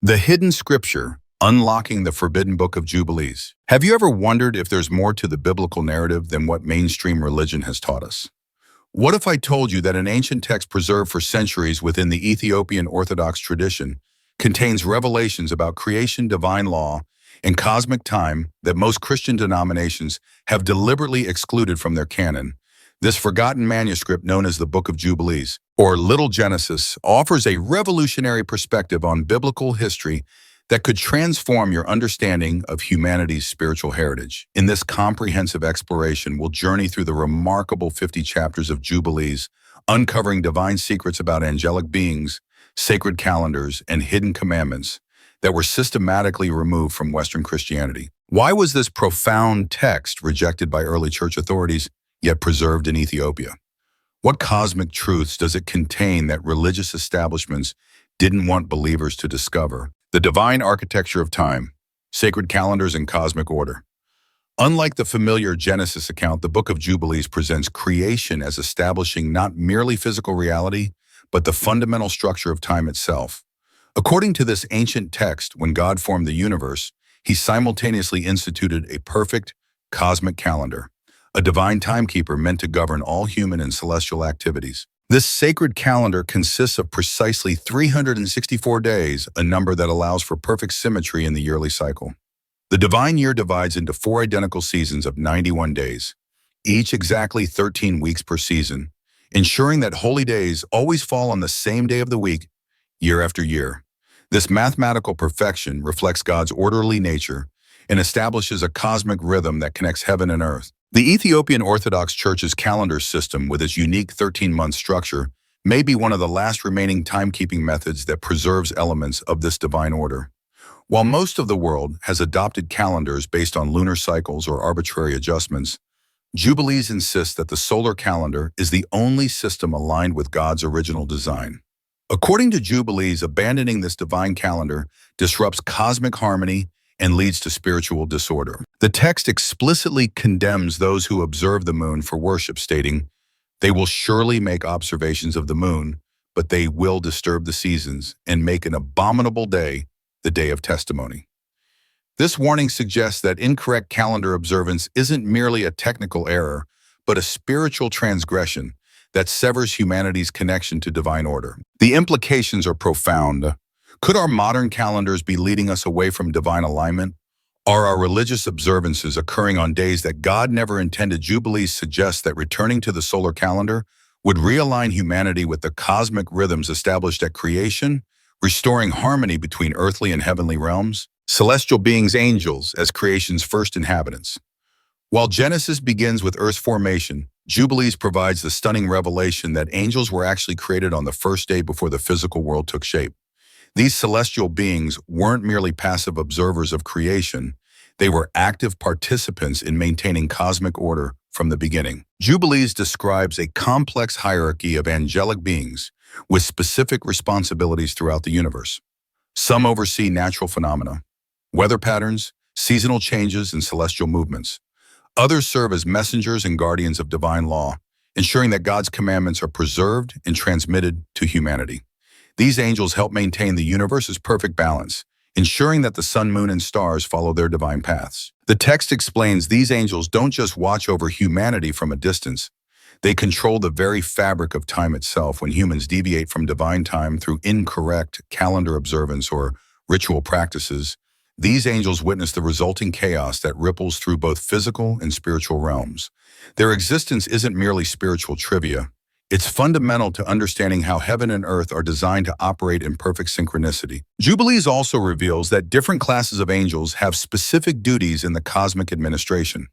The Hidden Scripture, Unlocking the Forbidden Book of Jubilees. Have you ever wondered if there's more to the biblical narrative than what mainstream religion has taught us? What if I told you that an ancient text preserved for centuries within the Ethiopian Orthodox tradition contains revelations about creation, divine law, and cosmic time that most Christian denominations have deliberately excluded from their canon? This forgotten manuscript, known as the Book of Jubilees, or Little Genesis, offers a revolutionary perspective on biblical history that could transform your understanding of humanity's spiritual heritage. In this comprehensive exploration, we'll journey through the remarkable 50 chapters of Jubilees, uncovering divine secrets about angelic beings, sacred calendars, and hidden commandments that were systematically removed from Western Christianity. Why was this profound text rejected by early church authorities, yet preserved in Ethiopia? What cosmic truths does it contain that religious establishments didn't want believers to discover? The divine architecture of time, sacred calendars, and cosmic order. Unlike the familiar Genesis account, the Book of Jubilees presents creation as establishing not merely physical reality, but the fundamental structure of time itself. According to this ancient text, when God formed the universe, he simultaneously instituted a perfect cosmic calendar, a divine timekeeper meant to govern all human and celestial activities. This sacred calendar consists of precisely 364 days, a number that allows for perfect symmetry in the yearly cycle. The divine year divides into 4 identical seasons of 91 days, each exactly 13 weeks per season, ensuring that holy days always fall on the same day of the week, year after year. This mathematical perfection reflects God's orderly nature and establishes a cosmic rhythm that connects heaven and earth. The Ethiopian Orthodox Church's calendar system, with its unique 13-month structure, may be one of the last remaining timekeeping methods that preserves elements of this divine order. While most of the world has adopted calendars based on lunar cycles or arbitrary adjustments, Jubilees insists that the solar calendar is the only system aligned with God's original design. According to Jubilees, abandoning this divine calendar disrupts cosmic harmony and leads to spiritual disorder. The text explicitly condemns those who observe the moon for worship, stating, "They will surely make observations of the moon, but they will disturb the seasons and make an abominable day the day of testimony." This warning suggests that incorrect calendar observance isn't merely a technical error, but a spiritual transgression that severs humanity's connection to divine order. The implications are profound. Could our modern calendars be leading us away from divine alignment? Are our religious observances occurring on days that God never intended? Jubilees suggest that returning to the solar calendar would realign humanity with the cosmic rhythms established at creation, restoring harmony between earthly and heavenly realms. Celestial beings, angels, as creation's first inhabitants. While Genesis begins with Earth's formation, Jubilees provides the stunning revelation that angels were actually created on the first day before the physical world took shape. These celestial beings weren't merely passive observers of creation, they were active participants in maintaining cosmic order from the beginning. Jubilees describes a complex hierarchy of angelic beings with specific responsibilities throughout the universe. Some oversee natural phenomena, weather patterns, seasonal changes, and celestial movements. Others serve as messengers and guardians of divine law, ensuring that God's commandments are preserved and transmitted to humanity. These angels help maintain the universe's perfect balance, ensuring that the sun, moon, and stars follow their divine paths. The text explains these angels don't just watch over humanity from a distance. They control the very fabric of time itself. When humans deviate from divine time through incorrect calendar observance or ritual practices, these angels witness the resulting chaos that ripples through both physical and spiritual realms. Their existence isn't merely spiritual trivia. It's fundamental to understanding how heaven and earth are designed to operate in perfect synchronicity. Jubilees also reveals that different classes of angels have specific duties in the cosmic administration.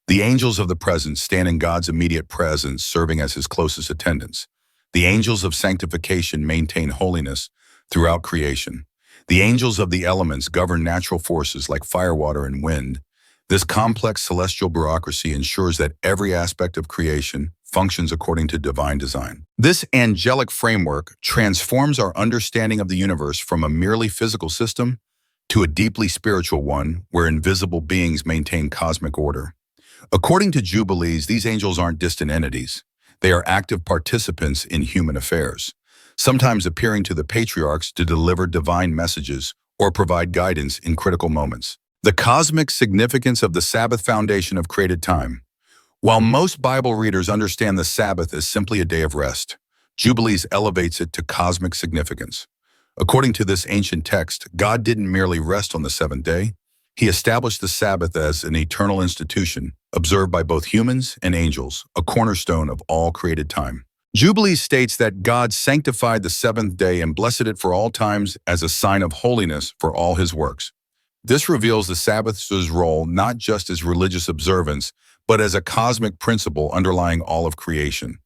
The angels of the presence stand in God's immediate presence, serving as his closest attendants. The angels of sanctification maintain holiness throughout creation. The angels of the elements govern natural forces like fire, water, and wind. This complex celestial bureaucracy ensures that every aspect of creation functions according to divine design. This angelic framework transforms our understanding of the universe from a merely physical system to a deeply spiritual one where invisible beings maintain cosmic order. According to Jubilees, these angels aren't distant entities. They are active participants in human affairs, sometimes appearing to the patriarchs to deliver divine messages or provide guidance in critical moments. The cosmic significance of the Sabbath, foundation of created time. While most Bible readers understand the Sabbath as simply a day of rest, Jubilees elevates it to cosmic significance. According to this ancient text, God didn't merely rest on the seventh day. He established the Sabbath as an eternal institution, observed by both humans and angels, a cornerstone of all created time. Jubilees states that God sanctified the seventh day and blessed it for all times as a sign of holiness for all his works. This reveals the Sabbath's role not just as religious observance, but as a cosmic principle underlying all of creation.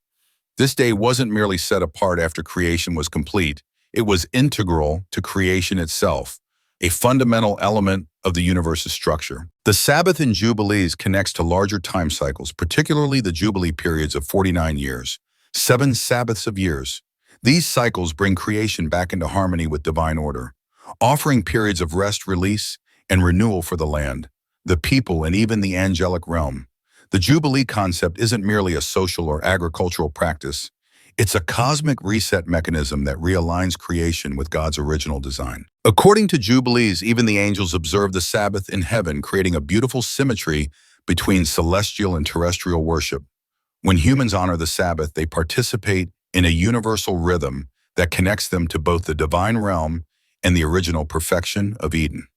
This day wasn't merely set apart after creation was complete. It was integral to creation itself, a fundamental element of the universe's structure. The Sabbath in Jubilees connects to larger time cycles, particularly the Jubilee periods of 49 years, 7 Sabbaths of years. These cycles bring creation back into harmony with divine order, offering periods of rest, release, and renewal for the land, the people, and even the angelic realm. The Jubilee concept isn't merely a social or agricultural practice. It's a cosmic reset mechanism that realigns creation with God's original design. According to Jubilees, even the angels observe the Sabbath in heaven, creating a beautiful symmetry between celestial and terrestrial worship. When humans honor the Sabbath, they participate in a universal rhythm that connects them to both the divine realm and the original perfection of Eden.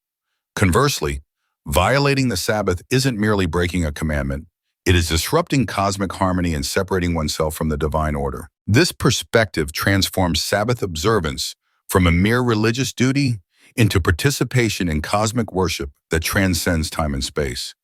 Conversely, violating the Sabbath isn't merely breaking a commandment. It is disrupting cosmic harmony and separating oneself from the divine order. This perspective transforms Sabbath observance from a mere religious duty into participation in cosmic worship that transcends time and space.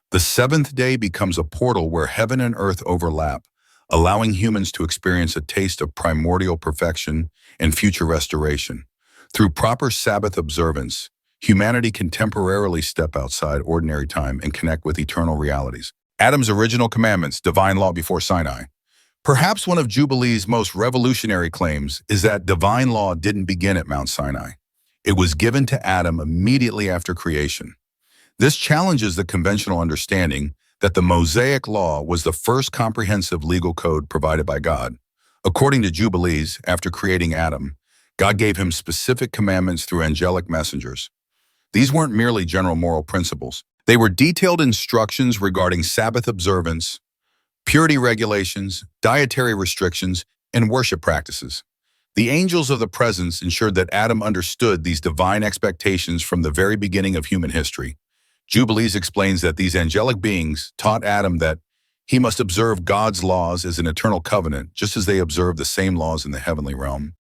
The seventh day becomes a portal where heaven and earth overlap, allowing humans to experience a taste of primordial perfection and future restoration. Through proper Sabbath observance, humanity can temporarily step outside ordinary time and connect with eternal realities. Adam's original commandments, divine law before Sinai. Perhaps one of Jubilee's most revolutionary claims is that divine law didn't begin at Mount Sinai. It was given to Adam immediately after creation. This challenges the conventional understanding that the Mosaic Law was the first comprehensive legal code provided by God. According to Jubilees, after creating Adam, God gave him specific commandments through angelic messengers. These weren't merely general moral principles. They were detailed instructions regarding Sabbath observance, purity regulations, dietary restrictions, and worship practices. The angels of the presence ensured that Adam understood these divine expectations from the very beginning of human history. Jubilees explains that these angelic beings taught Adam that he must observe God's laws as an eternal covenant, just as they observed the same laws in the heavenly realm.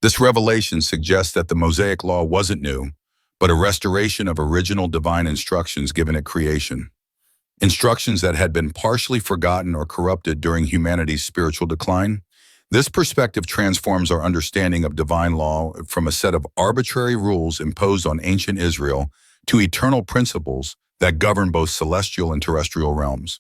This revelation suggests that the Mosaic Law wasn't new, but a restoration of original divine instructions given at creation. Instructions that had been partially forgotten or corrupted during humanity's spiritual decline. This perspective transforms our understanding of divine law from a set of arbitrary rules imposed on ancient Israel to eternal principles that govern both celestial and terrestrial realms.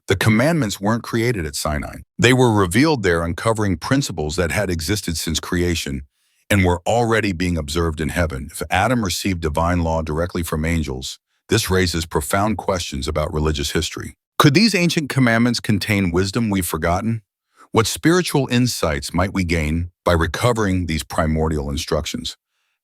The commandments weren't created at Sinai. They were revealed there, uncovering principles that had existed since creation and were already being observed in heaven. If Adam received divine law directly from angels, this raises profound questions about religious history. Could these ancient commandments contain wisdom we've forgotten? What spiritual insights might we gain by recovering these primordial instructions?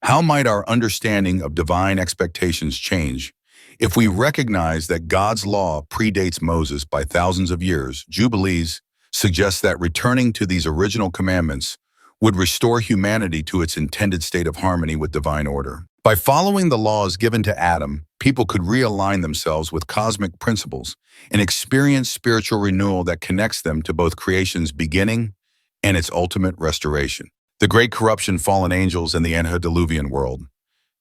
How might our understanding of divine expectations change if we recognize that God's law predates Moses by thousands of years? Jubilees suggests that returning to these original commandments would restore humanity to its intended state of harmony with divine order. By following the laws given to Adam, people could realign themselves with cosmic principles and experience spiritual renewal that connects them to both creation's beginning and its ultimate restoration. The great corruption, fallen angels, and the antediluvian world.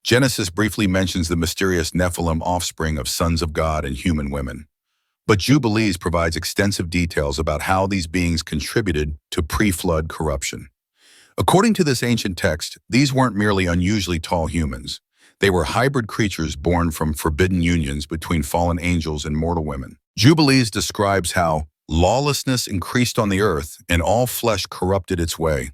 Genesis briefly mentions the mysterious Nephilim, offspring of sons of God and human women. But Jubilees provides extensive details about how these beings contributed to pre-flood corruption. According to this ancient text, these weren't merely unusually tall humans. They were hybrid creatures born from forbidden unions between fallen angels and mortal women. Jubilees describes how lawlessness increased on the earth and all flesh corrupted its way.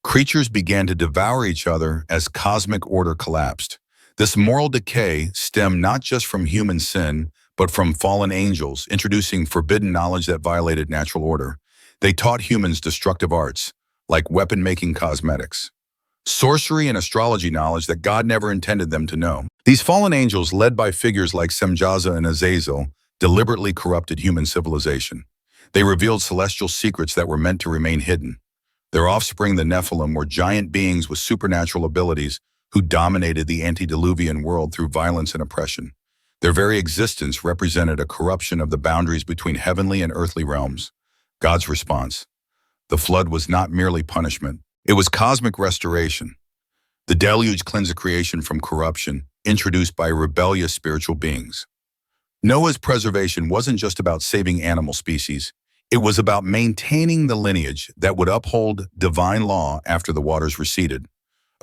Creatures began to devour each other as cosmic order collapsed. This moral decay stemmed not just from human sin, but from fallen angels, introducing forbidden knowledge that violated natural order. They taught humans destructive arts, like weapon-making cosmetics, sorcery and astrology knowledge that God never intended them to know. These fallen angels, led by figures like Semjaza and Azazel, deliberately corrupted human civilization. They revealed celestial secrets that were meant to remain hidden. Their offspring, the Nephilim, were giant beings with supernatural abilities who dominated the antediluvian world through violence and oppression. Their very existence represented a corruption of the boundaries between heavenly and earthly realms. God's response: the flood was not merely punishment, it was cosmic restoration. The deluge cleansed creation from corruption, introduced by rebellious spiritual beings. Noah's preservation wasn't just about saving animal species, it was about maintaining the lineage that would uphold divine law after the waters receded.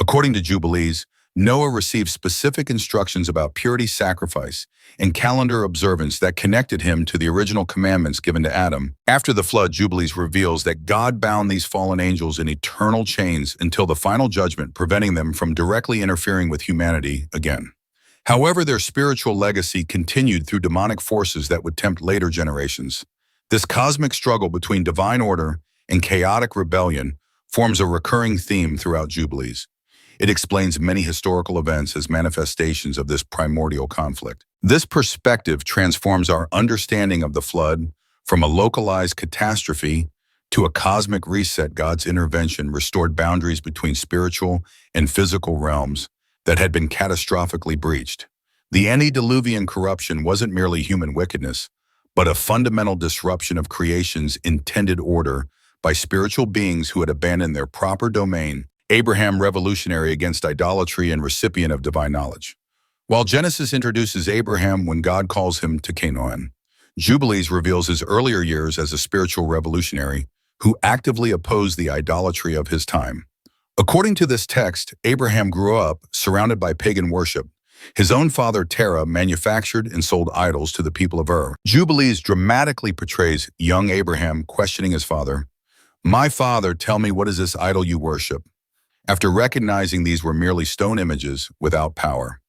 According to Jubilees, Noah received specific instructions about purity sacrifice and calendar observance that connected him to the original commandments given to Adam. After the flood, Jubilees reveals that God bound these fallen angels in eternal chains until the final judgment, preventing them from directly interfering with humanity again. However, their spiritual legacy continued through demonic forces that would tempt later generations. This cosmic struggle between divine order and chaotic rebellion forms a recurring theme throughout Jubilees. It explains many historical events as manifestations of this primordial conflict. This perspective transforms our understanding of the flood from a localized catastrophe to a cosmic reset. God's intervention restored boundaries between spiritual and physical realms that had been catastrophically breached. The antediluvian corruption wasn't merely human wickedness, but a fundamental disruption of creation's intended order by spiritual beings who had abandoned their proper domain. Abraham, revolutionary against idolatry and recipient of divine knowledge. While Genesis introduces Abraham when God calls him to Canaan, Jubilees reveals his earlier years as a spiritual revolutionary who actively opposed the idolatry of his time. According to this text, Abraham grew up surrounded by pagan worship. His own father, Terah, manufactured and sold idols to the people of Ur. Jubilees dramatically portrays young Abraham questioning his father. "My father, tell me, what is this idol you worship?" After recognizing these were merely stone images without power,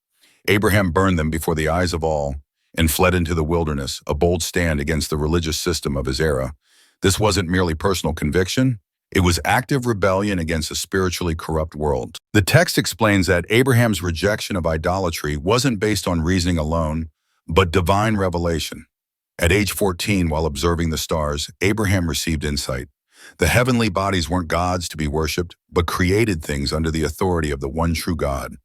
Abraham burned them before the eyes of all and fled into the wilderness, a bold stand against the religious system of his era. This wasn't merely personal conviction, it was active rebellion against a spiritually corrupt world. The text explains that Abraham's rejection of idolatry wasn't based on reasoning alone, but divine revelation. At age 14, while observing the stars, Abraham received insight. The heavenly bodies weren't gods to be worshipped, but created things under the authority of the one true God.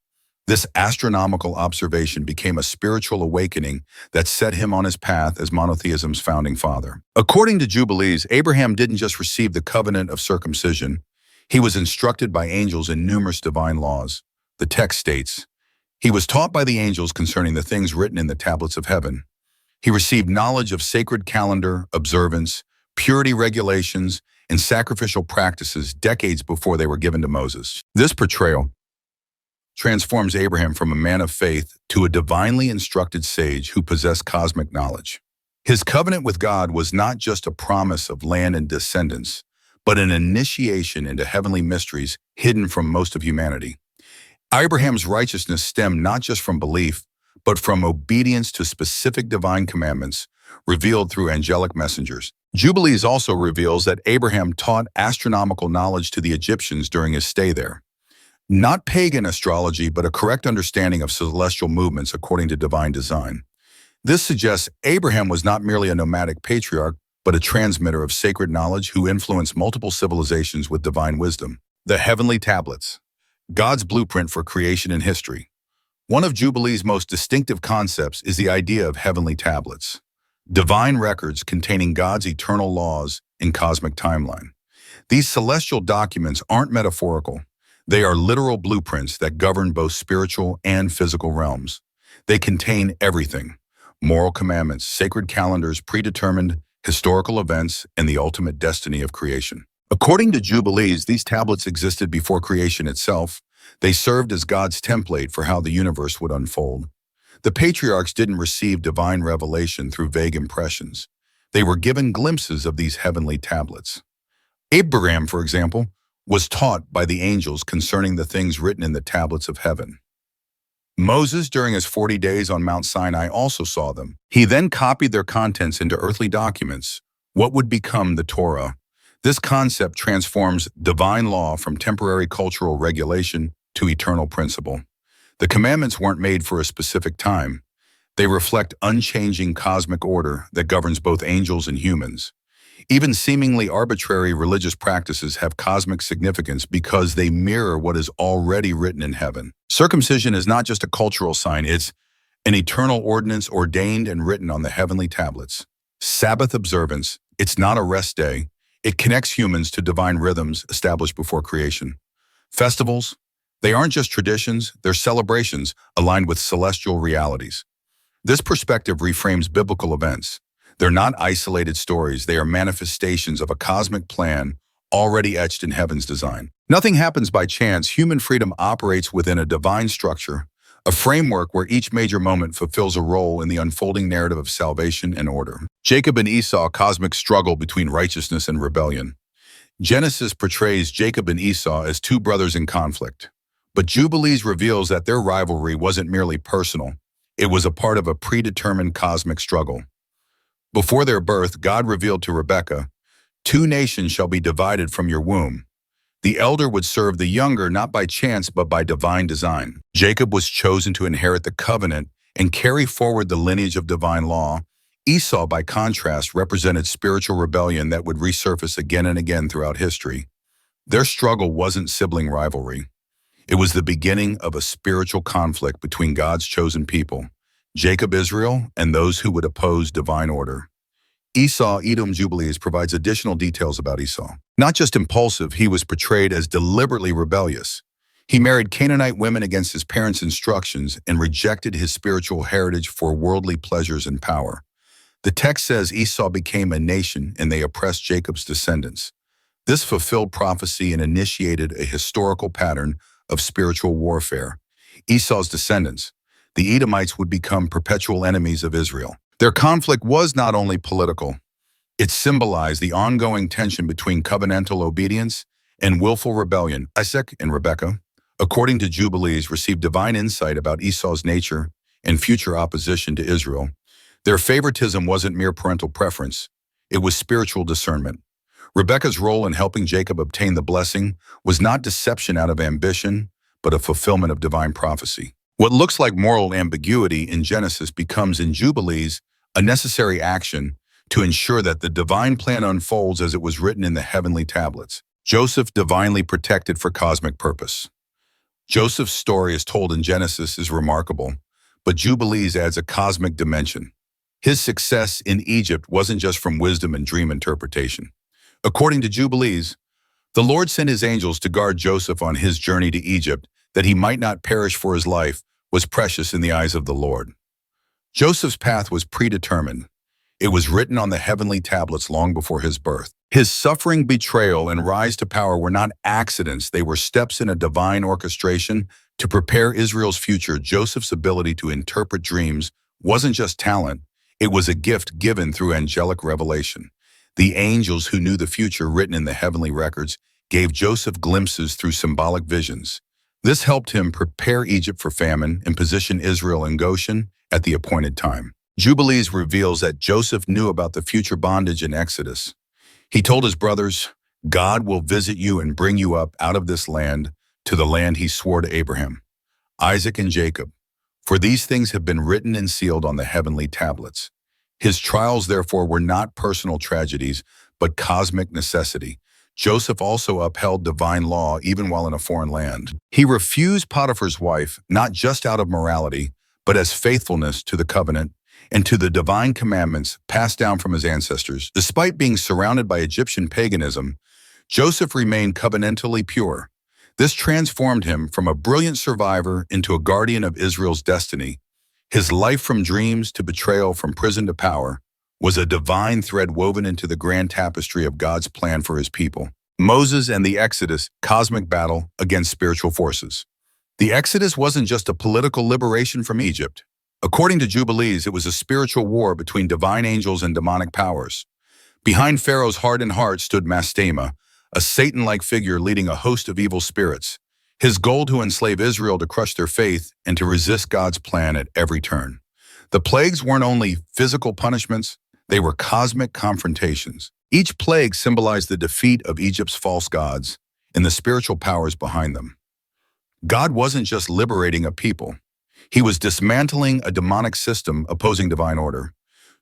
This astronomical observation became a spiritual awakening that set him on his path as monotheism's founding father. According to Jubilees, Abraham didn't just receive the covenant of circumcision, he was instructed by angels in numerous divine laws. The text states, "He was taught by the angels concerning the things written in the tablets of heaven. He received knowledge of sacred calendar, observance, purity regulations, and sacrificial practices decades before they were given to Moses." This portrayal transforms Abraham from a man of faith to a divinely instructed sage who possessed cosmic knowledge. His covenant with God was not just a promise of land and descendants, but an initiation into heavenly mysteries hidden from most of humanity. Abraham's righteousness stemmed not just from belief, but from obedience to specific divine commandments revealed through angelic messengers. Jubilees also reveals that Abraham taught astronomical knowledge to the Egyptians during his stay there. Not pagan astrology, but a correct understanding of celestial movements according to divine design. This suggests Abraham was not merely a nomadic patriarch, but a transmitter of sacred knowledge who influenced multiple civilizations with divine wisdom. The heavenly tablets, God's blueprint for creation and history. One of Jubilees' most distinctive concepts is the idea of heavenly tablets, divine records containing God's eternal laws and cosmic timeline. These celestial documents aren't metaphorical. They are literal blueprints that govern both spiritual and physical realms. They contain everything: moral commandments, sacred calendars, predetermined historical events, and the ultimate destiny of creation. According to Jubilees, these tablets existed before creation itself. They served as God's template for how the universe would unfold. The patriarchs didn't receive divine revelation through vague impressions. They were given glimpses of these heavenly tablets. Abraham, for example, was taught by the angels concerning the things written in the tablets of heaven. Moses, during his 40 days on Mount Sinai, also saw them. He then copied their contents into earthly documents, what would become the Torah. This concept transforms divine law from temporary cultural regulation to eternal principle. The commandments weren't made for a specific time. They reflect unchanging cosmic order that governs both angels and humans. Even seemingly arbitrary religious practices have cosmic significance because they mirror what is already written in heaven. Circumcision is not just a cultural sign, it's an eternal ordinance ordained and written on the heavenly tablets. Sabbath observance, it's not a rest day. It connects humans to divine rhythms established before creation. Festivals, they aren't just traditions, they're celebrations aligned with celestial realities. This perspective reframes biblical events. They're not isolated stories, they are manifestations of a cosmic plan already etched in heaven's design. Nothing happens by chance. Human freedom operates within a divine structure, a framework where each major moment fulfills a role in the unfolding narrative of salvation and order. Jacob and Esau, cosmic struggle between righteousness and rebellion. Genesis portrays Jacob and Esau as two brothers in conflict, but Jubilees reveals that their rivalry wasn't merely personal. It was a part of a predetermined cosmic struggle. Before their birth, God revealed to Rebekah, "Two nations shall be divided from your womb. The elder would serve the younger not by chance but by divine design." Jacob was chosen to inherit the covenant and carry forward the lineage of divine law. Esau, by contrast, represented spiritual rebellion that would resurface again and again throughout history. Their struggle wasn't sibling rivalry. It was the beginning of a spiritual conflict between God's chosen people, Jacob, Israel, and those who would oppose divine order. Esau, Edom Jubilees provides additional details about Esau. Not just impulsive, he was portrayed as deliberately rebellious. He married Canaanite women against his parents' instructions and rejected his spiritual heritage for worldly pleasures and power. The text says Esau became a nation and they oppressed Jacob's descendants. This fulfilled prophecy and initiated a historical pattern of spiritual warfare. Esau's descendants, the Edomites, would become perpetual enemies of Israel. Their conflict was not only political, it symbolized the ongoing tension between covenantal obedience and willful rebellion. Isaac and Rebekah, according to Jubilees, received divine insight about Esau's nature and future opposition to Israel. Their favoritism wasn't mere parental preference, it was spiritual discernment. Rebekah's role in helping Jacob obtain the blessing was not deception out of ambition, but a fulfillment of divine prophecy. What looks like moral ambiguity in Genesis becomes in Jubilees a necessary action to ensure that the divine plan unfolds as it was written in the heavenly tablets. Joseph, divinely protected for cosmic purpose. Joseph's story as told in Genesis is remarkable, but Jubilees adds a cosmic dimension. His success in Egypt wasn't just from wisdom and dream interpretation. According to Jubilees, the Lord sent his angels to guard Joseph on his journey to Egypt, that he might not perish, for his life was precious in the eyes of the Lord. Joseph's path was predetermined. It was written on the heavenly tablets long before his birth. His suffering, betrayal, and rise to power were not accidents. They were steps in a divine orchestration to prepare Israel's future. Joseph's ability to interpret dreams wasn't just talent. It was a gift given through angelic revelation. The angels who knew the future written in the heavenly records gave Joseph glimpses through symbolic visions. This helped him prepare Egypt for famine and position Israel in Goshen at the appointed time. Jubilees reveals that Joseph knew about the future bondage in Exodus. He told his brothers, "God will visit you and bring you up out of this land to the land he swore to Abraham, Isaac, and Jacob. For these things have been written and sealed on the heavenly tablets." His trials, therefore, were not personal tragedies, but cosmic necessity. Joseph also upheld divine law even while in a foreign land. He refused Potiphar's wife, not just out of morality, but as faithfulness to the covenant and to the divine commandments passed down from his ancestors. Despite being surrounded by Egyptian paganism, Joseph remained covenantally pure. This transformed him from a brilliant survivor into a guardian of Israel's destiny. His life, from dreams to betrayal, from prison to power, was a divine thread woven into the grand tapestry of God's plan for his people. Moses and the Exodus, cosmic battle against spiritual forces. The Exodus wasn't just a political liberation from Egypt. According to Jubilees, it was a spiritual war between divine angels and demonic powers. Behind Pharaoh's hardened heart stood Mastema, a Satan-like figure leading a host of evil spirits. His goal to enslave Israel, to crush their faith, and to resist God's plan at every turn. The plagues weren't only physical punishments, They were cosmic confrontations. Each plague symbolized the defeat of Egypt's false gods and the spiritual powers behind them. God wasn't just liberating a people. He was dismantling a demonic system opposing divine order.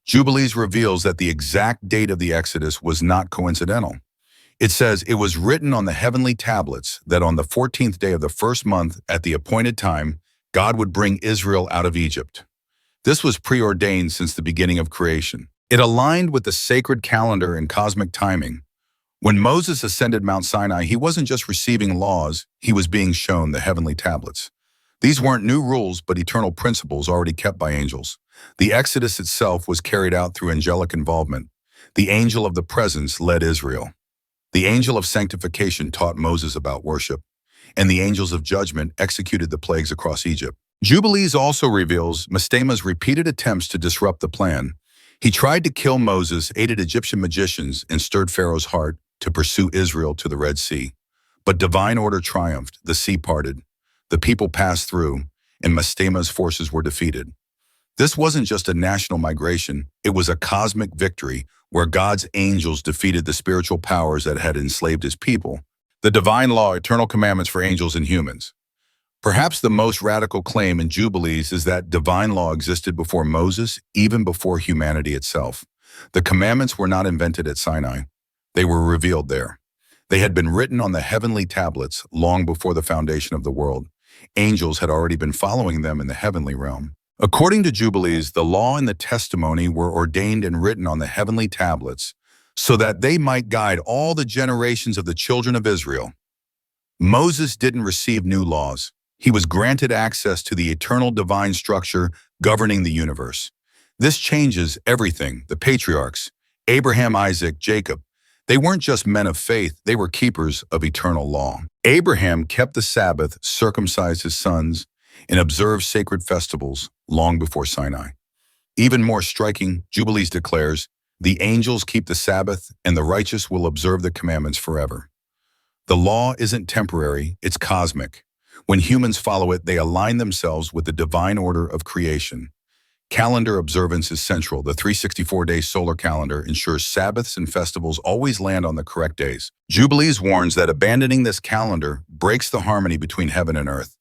Jubilees reveals that the exact date of the Exodus was not coincidental. It says it was written on the heavenly tablets that on the 14th day of the first month at the appointed time, God would bring Israel out of Egypt. This was preordained since the beginning of creation. It aligned with the sacred calendar and cosmic timing. When Moses ascended Mount Sinai, he wasn't just receiving laws, he was being shown the heavenly tablets. These weren't new rules, but eternal principles already kept by angels. The Exodus itself was carried out through angelic involvement. The angel of the presence led Israel. The angel of sanctification taught Moses about worship, and the angels of judgment executed the plagues across Egypt. Jubilees also reveals Mastema's repeated attempts to disrupt the plan. He tried to kill Moses, aided Egyptian magicians, and stirred Pharaoh's heart to pursue Israel to the Red Sea. But divine order triumphed, the sea parted, the people passed through, and Mastema's forces were defeated. This wasn't just a national migration, it was a cosmic victory where God's angels defeated the spiritual powers that had enslaved his people. The divine law, eternal commandments for angels and humans. Perhaps the most radical claim in Jubilees is that divine law existed before Moses, even before humanity itself. The commandments were not invented at Sinai. They were revealed there. They had been written on the heavenly tablets long before the foundation of the world. Angels had already been following them in the heavenly realm. According to Jubilees, the law and the testimony were ordained and written on the heavenly tablets so that they might guide all the generations of the children of Israel. Moses didn't receive new laws. He was granted access to the eternal divine structure governing the universe. This changes everything. The patriarchs, Abraham, Isaac, Jacob, they weren't just men of faith, they were keepers of eternal law. Abraham kept the Sabbath, circumcised his sons, and observed sacred festivals long before Sinai. Even more striking, Jubilees declares, the angels keep the Sabbath and the righteous will observe the commandments forever. The law isn't temporary, it's cosmic. When humans follow it, they align themselves with the divine order of creation. Calendar observance is central. The 364-day solar calendar ensures Sabbaths and festivals always land on the correct days. Jubilees warns that abandoning this calendar breaks the harmony between heaven and earth.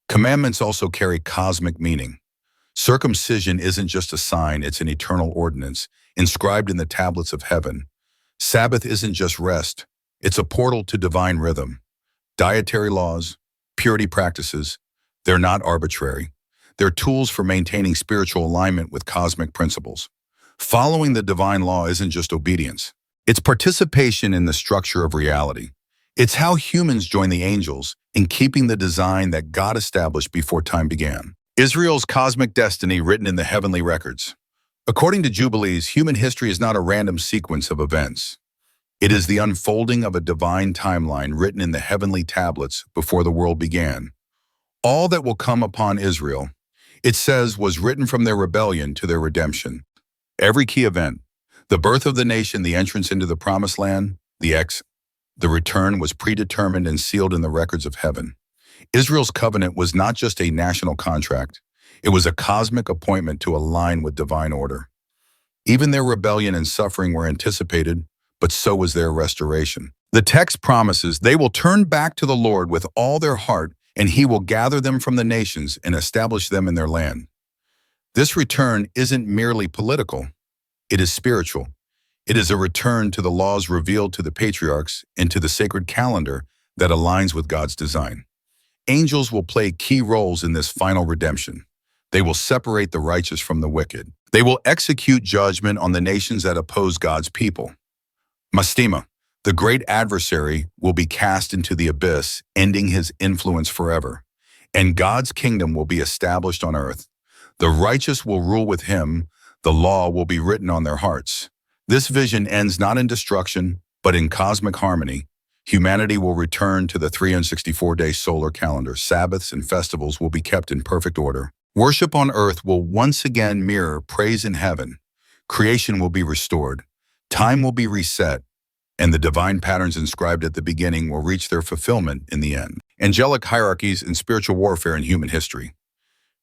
Commandments also carry cosmic meaning. Circumcision isn't just a sign, it's an eternal ordinance, inscribed in the tablets of heaven. Sabbath isn't just rest, it's a portal to divine rhythm. Dietary laws, purity practices, they're not arbitrary. They're tools for maintaining spiritual alignment with cosmic principles. Following the divine law isn't just obedience. It's participation in the structure of reality. It's how humans join the angels in keeping the design that God established before time began. Israel's cosmic destiny written in the heavenly records. According to Jubilees, human history is not a random sequence of events. It is the unfolding of a divine timeline written in the heavenly tablets before the world began. All that will come upon Israel, it says, was written from their rebellion to their redemption. Every key event, the birth of the nation, the entrance into the promised land, the return was predetermined and sealed in the records of heaven. Israel's covenant was not just a national contract. It was a cosmic appointment to align with divine order. Even their rebellion and suffering were anticipated, but so was their restoration. The text promises they will turn back to the Lord with all their heart, and he will gather them from the nations and establish them in their land. This return isn't merely political. It is spiritual. It is a return to the laws revealed to the patriarchs and to the sacred calendar that aligns with God's design. Angels will play key roles in this final redemption. They will separate the righteous from the wicked. They will execute judgment on the nations that oppose God's people. Mastema, the great adversary, will be cast into the abyss, ending his influence forever. And God's kingdom will be established on earth. The righteous will rule with him. The law will be written on their hearts. This vision ends not in destruction, but in cosmic harmony. Humanity will return to the 364-day solar calendar. Sabbaths and festivals will be kept in perfect order. Worship on earth will once again mirror praise in heaven. Creation will be restored. Time will be reset, and the divine patterns inscribed at the beginning will reach their fulfillment in the end. Angelic hierarchies and spiritual warfare in human history.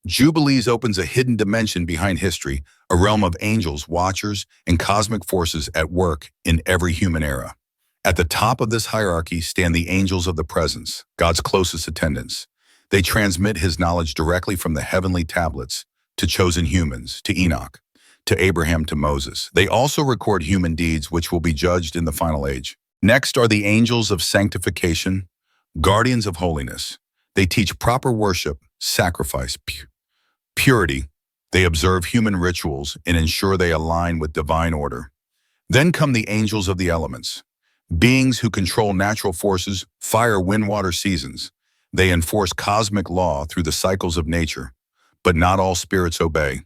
Jubilees opens a hidden dimension behind history, a realm of angels, watchers, and cosmic forces at work in every human era. At the top of this hierarchy stand the angels of the presence, God's closest attendants. They transmit his knowledge directly from the heavenly tablets to chosen humans, to Enoch, to Abraham, to Moses. They also record human deeds which will be judged in the final age. Next are the angels of sanctification, guardians of holiness. They teach proper worship, sacrifice, purity. They observe human rituals and ensure they align with divine order. Then come the angels of the elements, beings who control natural forces, fire, wind, water, seasons. They enforce cosmic law through the cycles of nature, but not all spirits obey.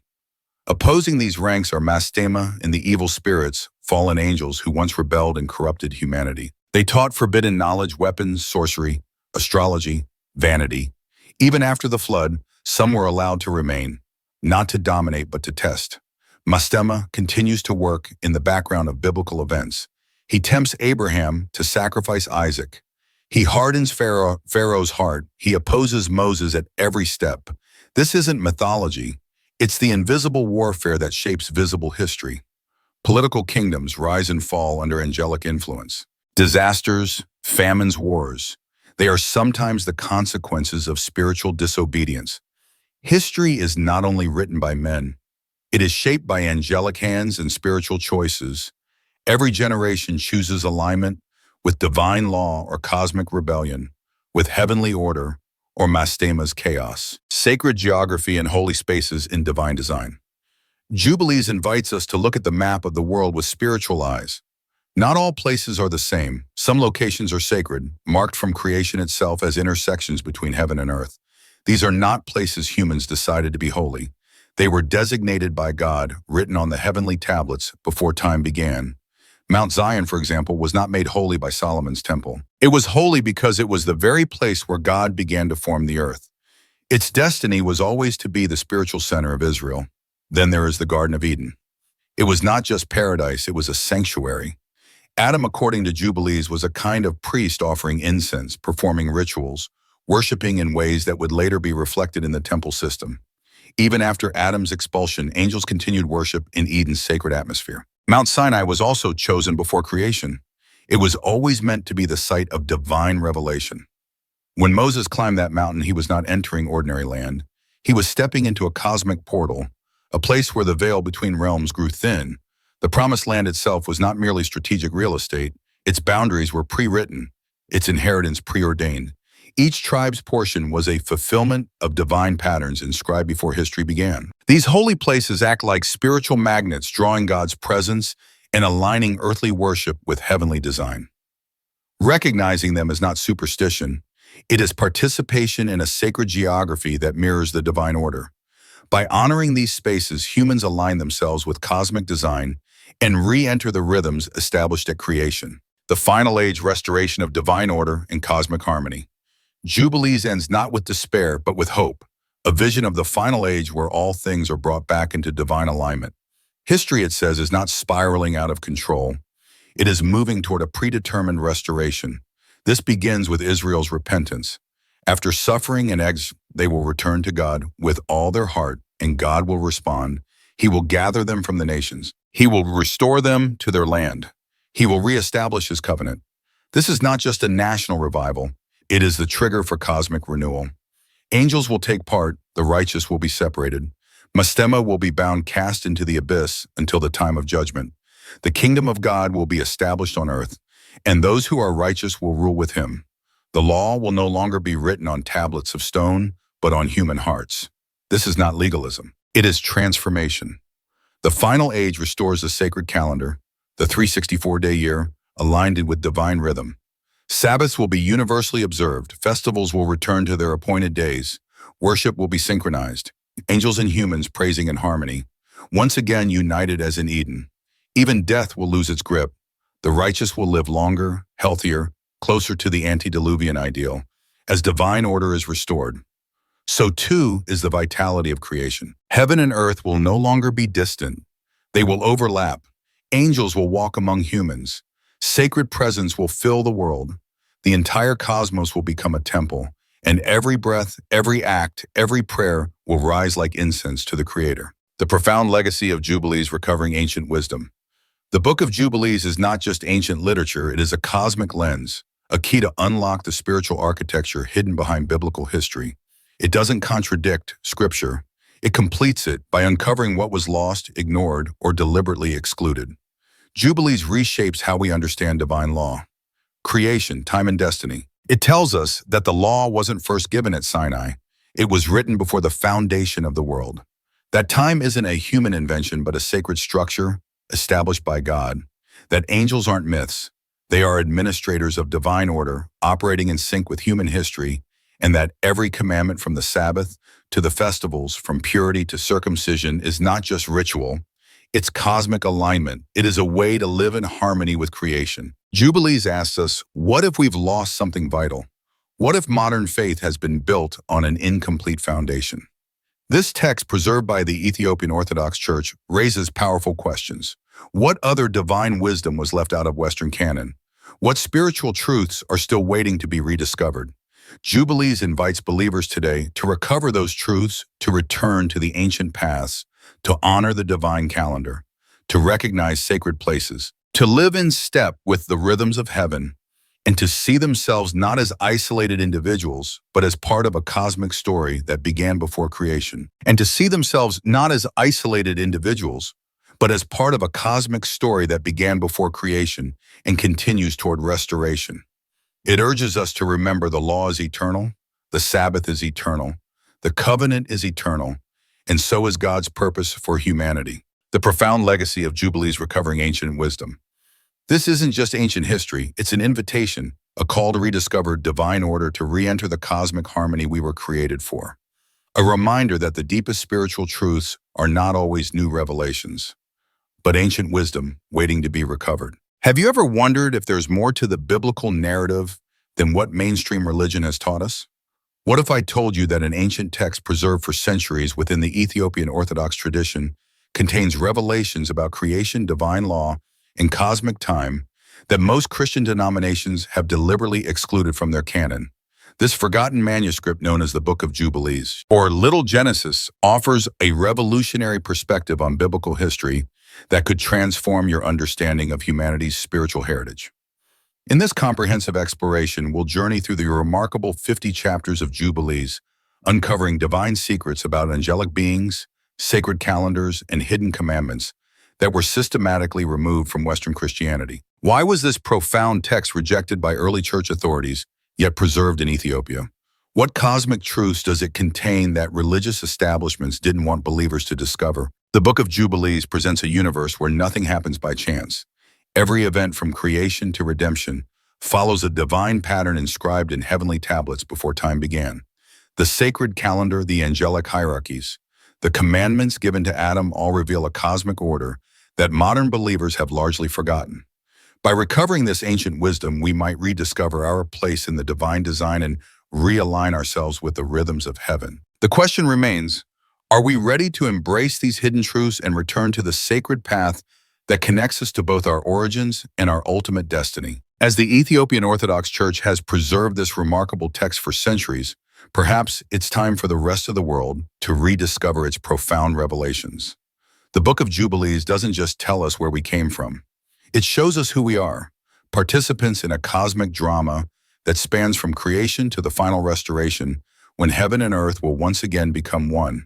Opposing these ranks are Mastema and the evil spirits, fallen angels who once rebelled and corrupted humanity. They taught forbidden knowledge, weapons, sorcery, astrology, vanity. Even after the flood, some were allowed to remain, not to dominate but to test. Mastema continues to work in the background of biblical events. He tempts Abraham to sacrifice Isaac. He hardens Pharaoh's heart. He opposes Moses at every step. This isn't mythology. It's the invisible warfare that shapes visible history. Political kingdoms rise and fall under angelic influence. Disasters, famines, wars. They are sometimes the consequences of spiritual disobedience. History is not only written by men, it is shaped by angelic hands and spiritual choices. Every generation chooses alignment with divine law or cosmic rebellion, with heavenly order or Mastema's chaos. Sacred geography and holy spaces in divine design. Jubilees invites us to look at the map of the world with spiritual eyes. Not all places are the same. Some locations are sacred, marked from creation itself as intersections between heaven and earth. These are not places humans decided to be holy. They were designated by God, written on the heavenly tablets before time began. Mount Zion, for example, was not made holy by Solomon's temple. It was holy because it was the very place where God began to form the earth. Its destiny was always to be the spiritual center of Israel. Then there is the Garden of Eden. It was not just paradise, it was a sanctuary. Adam, according to Jubilees, was a kind of priest offering incense, performing rituals, worshiping in ways that would later be reflected in the temple system. Even after Adam's expulsion, angels continued worship in Eden's sacred atmosphere. Mount Sinai was also chosen before creation. It was always meant to be the site of divine revelation. When Moses climbed that mountain, he was not entering ordinary land. He was stepping into a cosmic portal, a place where the veil between realms grew thin. The promised land itself was not merely strategic real estate. Its boundaries were pre-written, its inheritance preordained. Each tribe's portion was a fulfillment of divine patterns inscribed before history began. These holy places act like spiritual magnets, drawing God's presence and aligning earthly worship with heavenly design. Recognizing them is not superstition. It is participation in a sacred geography that mirrors the divine order. By honoring these spaces, humans align themselves with cosmic design and re-enter the rhythms established at creation. The final age restoration of divine order and cosmic harmony. Jubilees ends not with despair, but with hope, a vision of the final age where all things are brought back into divine alignment. History, it says, is not spiraling out of control. It is moving toward a predetermined restoration. This begins with Israel's repentance. After suffering and exile, they will return to God with all their heart, and God will respond. He will gather them from the nations. He will restore them to their land. He will reestablish his covenant. This is not just a national revival. It is the trigger for cosmic renewal. Angels will take part, the righteous will be separated. Mastema will be bound, cast into the abyss until the time of judgment. The kingdom of God will be established on earth, and those who are righteous will rule with him. The law will no longer be written on tablets of stone, but on human hearts. This is not legalism. It is transformation. The final age restores the sacred calendar, the 364-day year, aligned with divine rhythm. Sabbaths will be universally observed. Festivals will return to their appointed days. Worship will be synchronized. Angels and humans praising in harmony. Once again united as in Eden. Even death will lose its grip. The righteous will live longer, healthier, closer to the antediluvian ideal. As divine order is restored, so too is the vitality of creation. Heaven and earth will no longer be distant. They will overlap. Angels will walk among humans. Sacred presence will fill the world. The entire cosmos will become a temple, and every breath, every act, every prayer will rise like incense to the Creator. The profound legacy of Jubilees recovering ancient wisdom. The Book of Jubilees is not just ancient literature, it is a cosmic lens, a key to unlock the spiritual architecture hidden behind biblical history. It doesn't contradict Scripture. It completes it by uncovering what was lost, ignored, or deliberately excluded. Jubilees reshapes how we understand divine law. Creation, time, and destiny. It tells us that the law wasn't first given at Sinai. It was written before the foundation of the world. That time isn't a human invention, but a sacred structure established by God. That angels aren't myths. They are administrators of divine order, operating in sync with human history, and that every commandment from the Sabbath to the festivals, from purity to circumcision, is not just ritual. It's cosmic alignment. It is a way to live in harmony with creation. Jubilees asks us, what if we've lost something vital? What if modern faith has been built on an incomplete foundation? This text, preserved by the Ethiopian Orthodox Church, raises powerful questions. What other divine wisdom was left out of Western canon? What spiritual truths are still waiting to be rediscovered? Jubilees invites believers today to recover those truths, to return to the ancient paths, to honor the divine calendar, to recognize sacred places, to live in step with the rhythms of heaven, and to see themselves not as isolated individuals, but as part of a cosmic story that began before creation. And to see themselves not as isolated individuals, but as part of a cosmic story that began before creation and continues toward restoration. It urges us to remember the law is eternal, the Sabbath is eternal, the covenant is eternal, and so is God's purpose for humanity. The profound legacy of Jubilees recovering ancient wisdom. This isn't just ancient history, it's an invitation, a call to rediscover divine order, to re-enter the cosmic harmony we were created for. A reminder that the deepest spiritual truths are not always new revelations, but ancient wisdom waiting to be recovered. Have you ever wondered if there's more to the biblical narrative than what mainstream religion has taught us? What if I told you that an ancient text preserved for centuries within the Ethiopian Orthodox tradition contains revelations about creation, divine law, and cosmic time that most Christian denominations have deliberately excluded from their canon? This forgotten manuscript, known as the Book of Jubilees, or Little Genesis, offers a revolutionary perspective on biblical history that could transform your understanding of humanity's spiritual heritage. In this comprehensive exploration, we'll journey through the remarkable 50 chapters of Jubilees, uncovering divine secrets about angelic beings, sacred calendars, and hidden commandments that were systematically removed from Western Christianity. Why was this profound text rejected by early church authorities, yet preserved in Ethiopia? What cosmic truths does it contain that religious establishments didn't want believers to discover? The Book of Jubilees presents a universe where nothing happens by chance. Every event from creation to redemption follows a divine pattern inscribed in heavenly tablets before time began. The sacred calendar, the angelic hierarchies, the commandments given to Adam all reveal a cosmic order that modern believers have largely forgotten. By recovering this ancient wisdom, we might rediscover our place in the divine design and realign ourselves with the rhythms of heaven. The question remains, are we ready to embrace these hidden truths and return to the sacred path that connects us to both our origins and our ultimate destiny? As the Ethiopian Orthodox Church has preserved this remarkable text for centuries, perhaps it's time for the rest of the world to rediscover its profound revelations. The Book of Jubilees doesn't just tell us where we came from. It shows us who we are, participants in a cosmic drama that spans from creation to the final restoration, when heaven and earth will once again become one.